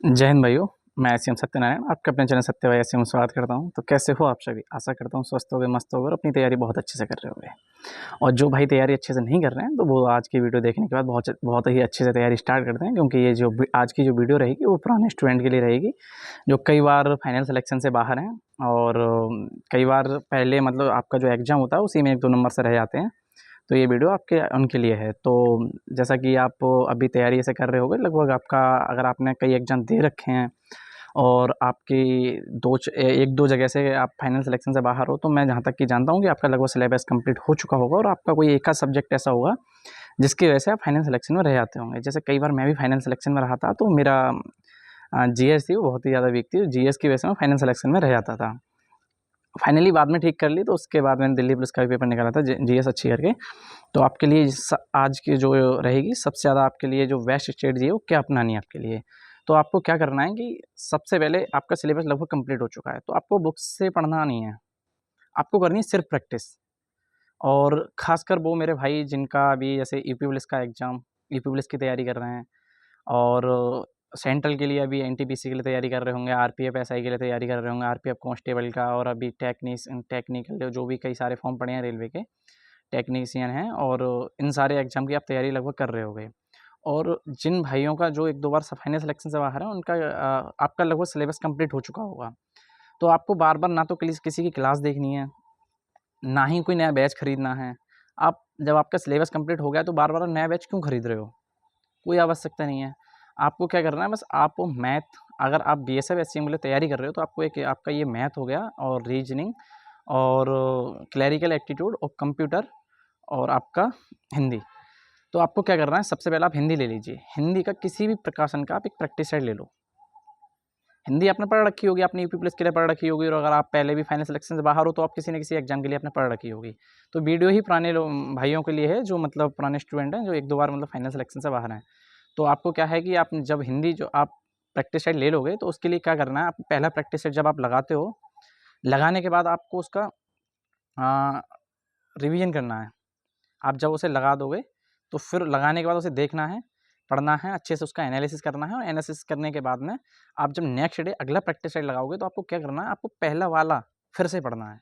जय हिंद भाइयों। मैं एसएम सत्यनारायण आपके अपने चैनल सत्य भाई एसएम में स्वागत करता हूं। तो कैसे हो आप सभी? आशा करता हूं स्वस्थ होगे, मस्त होगे और अपनी तैयारी बहुत अच्छे से कर रहे होंगे। और जो भाई तैयारी अच्छे से नहीं कर रहे हैं तो वो आज की वीडियो देखने के बाद बहुत बहुत ही अच्छे से तैयारी स्टार्ट करते हैं, क्योंकि ये जो आज की जो वीडियो रहेगी वो पुराने स्टूडेंट के लिए रहेगी जो कई बार फाइनल सिलेक्शन से बाहर हैं और कई बार पहले मतलब आपका जो एग्ज़ाम होता है उसी में 1-2 नंबर से रह जाते हैं। तो ये वीडियो आपके उनके लिए है। तो जैसा कि आप अभी तैयारी ऐसे कर रहे होगे, लगभग आपका अगर आपने कई एग्ज़ाम दे रखे हैं और आपकी 1-2 जगह से आप फाइनल सिलेक्शन से बाहर हो, तो मैं जहाँ तक कि जानता हूँ कि आपका लगभग सिलेबस कंप्लीट हो चुका होगा और आपका कोई एक आध सब्जेक्ट ऐसा होगा जिसकी वजह से आप फाइनल सिलेक्शन में रह जाते होंगे। जैसे कई बार मैं भी फाइनल सिलेक्शन में रहा था, तो मेरा जीएस थी वो बहुत ही ज़्यादा वीक थी। जीएस की वजह से मैं फाइनल सिलेक्शन में रह जाता था। फाइनली बाद में ठीक कर ली, तो उसके बाद मैंने दिल्ली पुलिस का भी पेपर निकाला था जीएस अच्छी करके। तो आपके लिए आज की जो रहेगी सबसे ज़्यादा आपके लिए जो बेस्ट स्ट्रेटजी है वो क्या अपनानी है आपके लिए। तो आपको क्या करना है कि सबसे पहले आपका सिलेबस लगभग कंप्लीट हो चुका है, तो आपको बुक्स से पढ़ना नहीं है, आपको करनी है सिर्फ प्रैक्टिस। और ख़ासकर वो मेरे भाई जिनका अभी जैसे यूपी पुलिस का एग्ज़ाम, यूपी पुलिस की तैयारी कर रहे हैं और सेंट्रल के लिए अभी एनटीपीसी के लिए तैयारी कर रहे होंगे, आरपीएफ एसआई के लिए तैयारी कर रहे होंगे, आरपीएफ कांस्टेबल का, और अभी टेक्निकल जो भी कई सारे फॉर्म पड़े हैं रेलवे के, टेक्नीशियन हैं, और इन सारे एग्ज़ाम की आप तैयारी लगभग कर रहे होगे। और जिन भाइयों का जो 1-2 बार फाइनल सिलेक्शन से बाहर है उनका आपका लगभग सिलेबस कंप्लीट हो चुका होगा। तो आपको बार-बार ना तो किसी की क्लास देखनी है, ना ही कोई नया बैच खरीदना है। आप जब आपका सिलेबस कंप्लीट हो गया तो बार-बार नया बैच क्यों खरीद रहे हो? कोई आवश्यकता नहीं है। आपको क्या करना है, बस आपको मैथ, अगर आप बीएसएफ एससीएम के लिए तैयारी कर रहे हो तो आपको एक आपका ये मैथ हो गया और रीजनिंग और क्लरिकल एप्टीट्यूड और कंप्यूटर और आपका हिंदी। तो आपको क्या करना है, सबसे पहले आप हिंदी ले लीजिए। हिंदी का किसी भी प्रकाशन का आप एक प्रैक्टिस सेट ले लो। हिंदी आपने पढ़ रखी होगी, आपने यूपी पुलिस के लिए पढ़ रखी होगी, और अगर आप पहले भी फाइनल सिलेक्शन से बाहर हो तो आप किसी न किसी एग्जाम के लिए आपने पढ़ रखी होगी। तो वीडियो ही पुराने भाइयों के लिए है जो मतलब पुराने स्टूडेंट हैं जो 1-2 बार मतलब फाइनल सिलेक्शन से बाहर हैं। तो आपको क्या है कि आप जब हिंदी जो आप प्रैक्टिस सेट ले लोगे तो उसके लिए क्या करना है, आप पहला प्रैक्टिस सेट जब आप लगाते हो, लगाने के बाद आपको उसका रिवीजन करना है। आप जब उसे लगा दोगे तो फिर लगाने के बाद उसे देखना है, पढ़ना है, अच्छे से उसका एनालिसिस करना है, और एनालिसिस करने के बाद में आप जब नेक्स्ट डे अगला प्रैक्टिस सेट लगाओगे तो आपको क्या करना है, आपको पहला वाला फिर से पढ़ना है।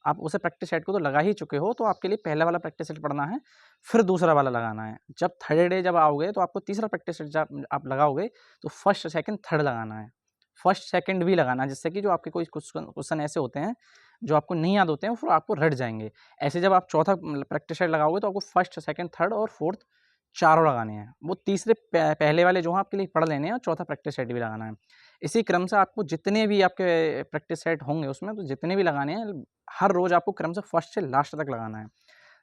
आप उसे प्रैक्टिस सेट को तो लगा ही चुके हो, तो आपके लिए पहला वाला प्रैक्टिस सेट पढ़ना है, फिर दूसरा वाला लगाना है। जब थर्ड डे जब आओगे तो आपको तीसरा प्रैक्टिस सेट जब आप लगाओगे तो फर्स्ट, सेकंड, थर्ड लगाना है। फर्स्ट, सेकंड भी लगाना है, जिससे कि जो आपके कोई क्वेश्चन ऐसे होते हैं जो आपको नहीं याद होते हैं, फिर आपको रट जाएँगे। ऐसे जब आप चौथा प्रैक्टिस सेट लगाओगे तो आपको फर्स्ट, सेकंड, थर्ड और फोर्थ चारों लगाने हैं। वो तीसरे पहले वाले जो हैं आपके लिए पढ़ लेने हैं, और चौथा प्रैक्टिस सेट भी लगाना है। इसी क्रम से आपको जितने भी आपके प्रैक्टिस सेट होंगे उसमें, तो जितने भी लगाने हैं, हर रोज़ आपको क्रम से फर्स्ट से लास्ट तक लगाना है।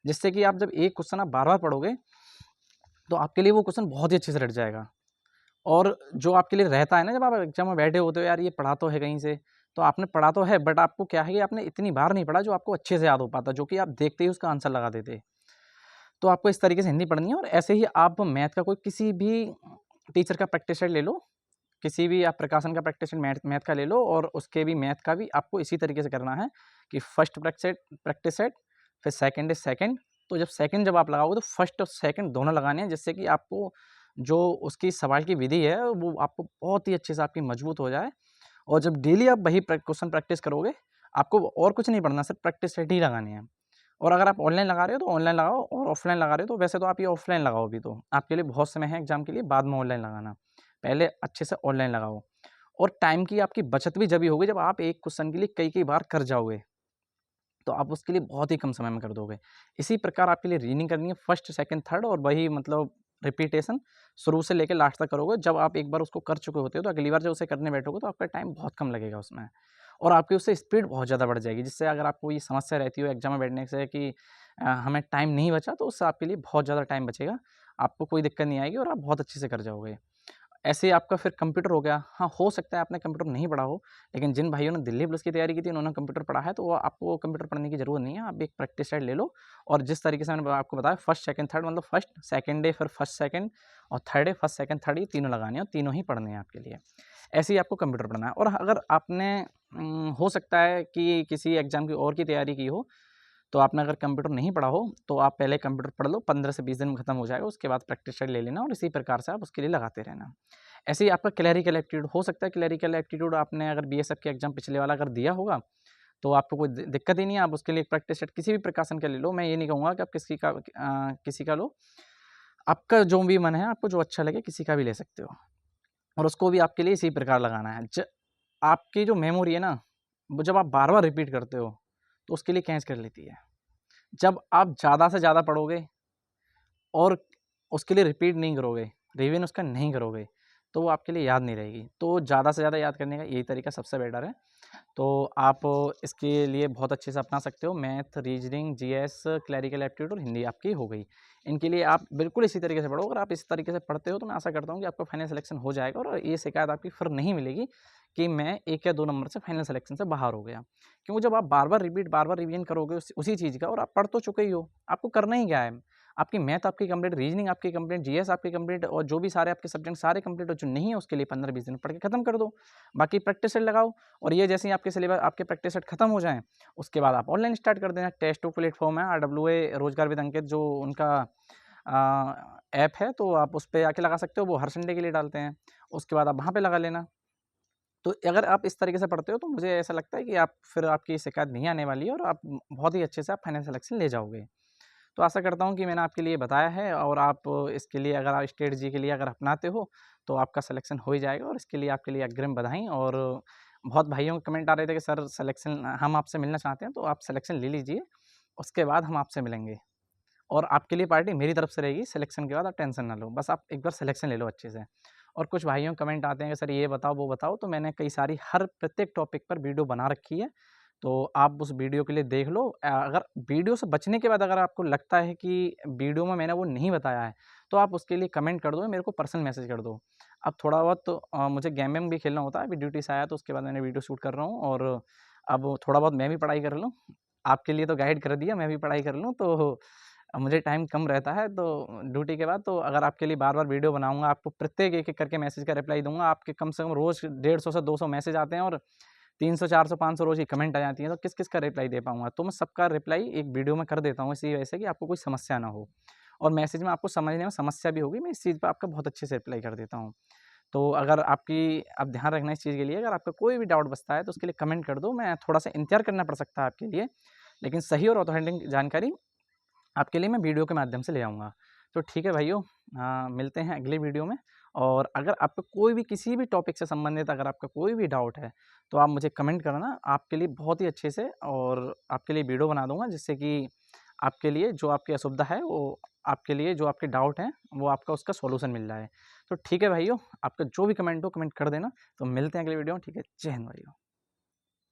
जिससे कि आप जब एक क्वेश्चन आप बार-बार पढ़ोगे, तो आपके लिए वो क्वेश्चन बहुत ही अच्छे से रट जाएगा। और जो आपके लिए रहता है ना, जब आप एग्ज़ाम में बैठे होते हो, यार ये पढ़ा तो है कहीं से, तो आपने पढ़ा तो है, बट आपको क्या है कि आपने इतनी बार नहीं पढ़ा जो आपको अच्छे से याद हो पाता, जो कि आप देखते ही उसका आंसर लगा देते। तो आपको इस तरीके से हिंदी पढ़नी है, और ऐसे ही आप मैथ का कोई किसी भी टीचर का प्रैक्टिस सेट ले लो, किसी भी आप प्रकाशन का प्रैक्टिस सेट मैथ मैथ का ले लो, और उसके भी मैथ का भी आपको इसी तरीके से करना है कि फर्स्ट प्रैक्टिस सेट, फिर सेकंड इज़ सेकंड। तो जब सेकंड जब आप लगाओगे तो फर्स्ट और सेकंड दोनों लगाने हैं, जिससे कि आपको जो उसकी सवाल की विधि है वो आपको बहुत ही अच्छे से आपकी मजबूत हो जाए। और जब डेली आप वही क्वेश्चन प्रैक्टिस करोगे, आपको और कुछ नहीं पढ़ना, सिर्फ प्रैक्टिस सेट ही लगाने हैं। और अगर आप ऑनलाइन लगा रहे हो तो ऑनलाइन लगाओ, और ऑफलाइन लगा रहे हो तो वैसे तो आप ये ऑफलाइन लगाओ, अभी तो आपके लिए बहुत समय है एग्जाम के लिए, बाद में ऑनलाइन लगाना। पहले अच्छे से ऑनलाइन लगाओ, और टाइम की आपकी बचत भी जभी होगी जब आप एक क्वेश्चन के लिए कई-कई बार कर जाओगे, तो आप उसके लिए बहुत ही कम समय में कर दोगे। इसी प्रकार आपके लिए रीडिंग करनी है फर्स्ट, सेकंड, थर्ड, और वही मतलब रिपीटेशन शुरू से लेके लास्ट तक करोगे। जब आप एक बार उसको कर चुके होते हो तो अगली बार जब उसे करने बैठोगे तो आपका टाइम बहुत कम लगेगा उसमें, और आपकी उससे स्पीड बहुत ज़्यादा बढ़ जाएगी। जिससे अगर आपको ये समस्या रहती हो एग्जाम में बैठने से कि हमें टाइम नहीं बचा, तो उससे आपके लिए बहुत ज़्यादा टाइम बचेगा। आपको कोई दिक्कत नहीं आएगी और आप बहुत अच्छे से कर जाओगे। ऐसे ही आपका फिर कंप्यूटर हो गया। हाँ, हो सकता है आपने कंप्यूटर नहीं पढ़ा हो, लेकिन जिन भाइयों ने दिल्ली पुलिस की तैयारी की थी उन्होंने कंप्यूटर पढ़ा है, तो वो आपको कंप्यूटर पढ़ने की ज़रूरत नहीं है। आप एक प्रैक्टिस सेट ले लो, और जिस तरीके से मैंने आपको बताया फर्स्ट, सेकंड, थर्ड, मतलब फर्स्ट, सेकंड डे फिर फर्स्ट, सेकंड, और third day first, second, third, ये तीनों लगाने हैं और तीनों ही पढ़ने हैं आपके लिए। ऐसे ही आपको कंप्यूटर पढ़ना है। और अगर आपने हो सकता है कि किसी एग्ज़ाम की और की तैयारी की हो, तो आपने अगर कंप्यूटर नहीं पढ़ा हो, तो आप पहले कंप्यूटर पढ़ लो, 15 से 20 दिन में खत्म हो जाएगा, उसके बाद प्रैक्टिस सेट ले लेना, और इसी प्रकार से आप उसके लिए लगाते रहना। ऐसे ही आपका क्लैरिकल एप्टीट्यूड हो सकता है, क्लैरिकल एप्टीट्यूड आपने अगर बीएसएफ के एग्जाम पिछले वाला अगर दिया होगा तो आपको कोई दिक्कत ही नहीं है, आप उसके लिए एक प्रैक्टिस सेट किसी भी प्रकाशन का ले लो। मैं ये नहीं कहूँगा कि आप किसी का लो, आपका जो भी मन है, आपको जो अच्छा लगे किसी का भी ले सकते हो, और उसको भी आपके लिए इसी प्रकार लगाना है। आपकी जो मेमोरी है ना, वो जब आप बार बार रिपीट करते हो तो उसके लिए कैच कर लेती है। जब आप ज़्यादा से ज़्यादा पढ़ोगे और उसके लिए रिपीट नहीं करोगे, रिवीजन उसका नहीं करोगे, तो वो आपके लिए याद नहीं रहेगी। तो ज़्यादा से ज़्यादा याद करने का यही तरीका सबसे बेटर है। तो आप इसके लिए बहुत अच्छे से अपना सकते हो। Math, reasoning, GS, clerical aptitude और हिंदी आपकी हो गई। इनके लिए आप बिल्कुल इसी तरीके से पढ़ो। अगर आप इस तरीके से पढ़ते हो तो मैं आशा करता हूँ कि आपका फाइनल सिलेक्शन हो जाएगा और ये शिकायत आपकी फिर नहीं मिलेगी कि मैं 1 या 2 नंबर से फाइनल सिलेक्शन से बाहर हो गया। क्योंकि जब आप बार-बार रिपीट, बार-बार रिवीजन करोगे उसी चीज़ का, और आप पढ़ तो चुके ही हो, आपको करना ही क्या है? आपकी मैथ आपकी कंप्लीट, रीजनिंग आपकी कंप्लीट, जीएस आपकी कंप्लीट, और जो भी सारे आपके सब्जेक्ट सारे कंप्लीट हो, जो नहीं है उसके लिए 15-20 दिन पढ़ के खत्म कर दो। बाकी प्रैक्टिस सेट लगाओ, और ये जैसे ही आपके सिलेबस, आपके प्रैक्टिस सेट खत्म हो जाएँ, उसके बाद आप ऑनलाइन स्टार्ट कर देना। टेस्ट 2 प्लेटफॉर्म है, RWA रोजगार विद अंकित, जो उनका ऐप है, तो आप उस पे आके लगा सकते हो। वो हर संडे के लिए डालते हैं, उसके बाद आप वहाँ पे लगा लेना। तो अगर आप इस तरीके से पढ़ते हो तो मुझे ऐसा लगता है कि आप फिर आपकी शिकायत नहीं आने वाली है, और आप बहुत ही अच्छे से आप फाइनल सिलेक्शन ले जाओगे। तो आशा करता हूँ कि मैंने आपके लिए बताया है, और आप इसके लिए, अगर आप स्टेट जी के लिए अगर अपनाते हो तो आपका सिलेक्शन हो ही जाएगा, और इसके लिए आपके लिए अग्रिम बधाई। और बहुत भाइयों के कमेंट आ रहे थे कि सर सिलेक्शन, हम आपसे मिलना चाहते हैं, तो आप सिलेक्शन ले लीजिए, उसके बाद हम आपसे मिलेंगे, और आपके लिए पार्टी मेरी तरफ से रहेगी। सिलेक्शन के बाद आप टेंशन ना लो, बस आप एक बार सिलेक्शन ले लो अच्छे से। और कुछ भाइयों कमेंट आते हैं कि सर ये बताओ, वो बताओ, तो मैंने कई सारी हर प्रत्येक टॉपिक पर वीडियो बना रखी है, तो आप उस वीडियो के लिए देख लो। अगर वीडियो से बचने के बाद अगर आपको लगता है कि वीडियो में मैंने वो नहीं बताया है, तो आप उसके लिए कमेंट कर दो, मेरे को पर्सनल मैसेज कर दो। अब थोड़ा बहुत तो मुझे गेम वेम भी खेलना होता है, अभी ड्यूटी से आया तो उसके बाद मैंने वीडियो शूट कर रहा हूँ, और अब थोड़ा बहुत मैं भी पढ़ाई कर लूँ। आपके लिए तो गाइड कर दिया, मैं भी पढ़ाई कर लूँ, तो मुझे टाइम कम रहता है तो ड्यूटी के बाद, तो अगर आपके लिए बार-बार वीडियो बनाऊँगा, आपको प्रत्येक एक-एक करके मैसेज का रिप्लाई दूँगा। आपके कम से कम रोज़ 150 से 200 मैसेज आते हैं, और 300, 400, 500 रोज़ ही कमेंट आ जाती हैं, तो किस-किस का रिप्लाई दे पाऊँगा? तो मैं सबका रिप्लाई एक वीडियो में कर देता हूँ, इसी वजह से कि आपको कोई समस्या ना हो, और मैसेज में आपको समझने में समस्या भी होगी, मैं इस चीज़ पे आपका बहुत अच्छे से रिप्लाई कर देता हूँ। तो अगर आप ध्यान रखना इस चीज़ के लिए, अगर आपका कोई भी डाउट बचता है तो उसके लिए कमेंट कर दो। मैं थोड़ा-सा इंतज़ार करना पड़ सकता है आपके लिए, लेकिन सही और ऑथेंटिक जानकारी आपके लिए मैं वीडियो के माध्यम से ले आऊँगा। तो ठीक है भाइयों, मिलते हैं अगले वीडियो में, और अगर आपको कोई भी किसी भी टॉपिक से संबंधित अगर आपका कोई भी डाउट है, तो आप मुझे कमेंट करना, आपके लिए बहुत ही अच्छे से और आपके लिए वीडियो बना दूँगा, जिससे कि आपके लिए जो आपकी असुविधा है, वो आपके लिए जो आपके डाउट हैं, वो आपका उसका सॉल्यूशन मिल जाए। तो ठीक है भाइयों, आपका जो भी कमेंट हो, कमेंट कर देना। तो मिलते हैं अगले वीडियो में, ठीक है? जय हिंद भाइयों।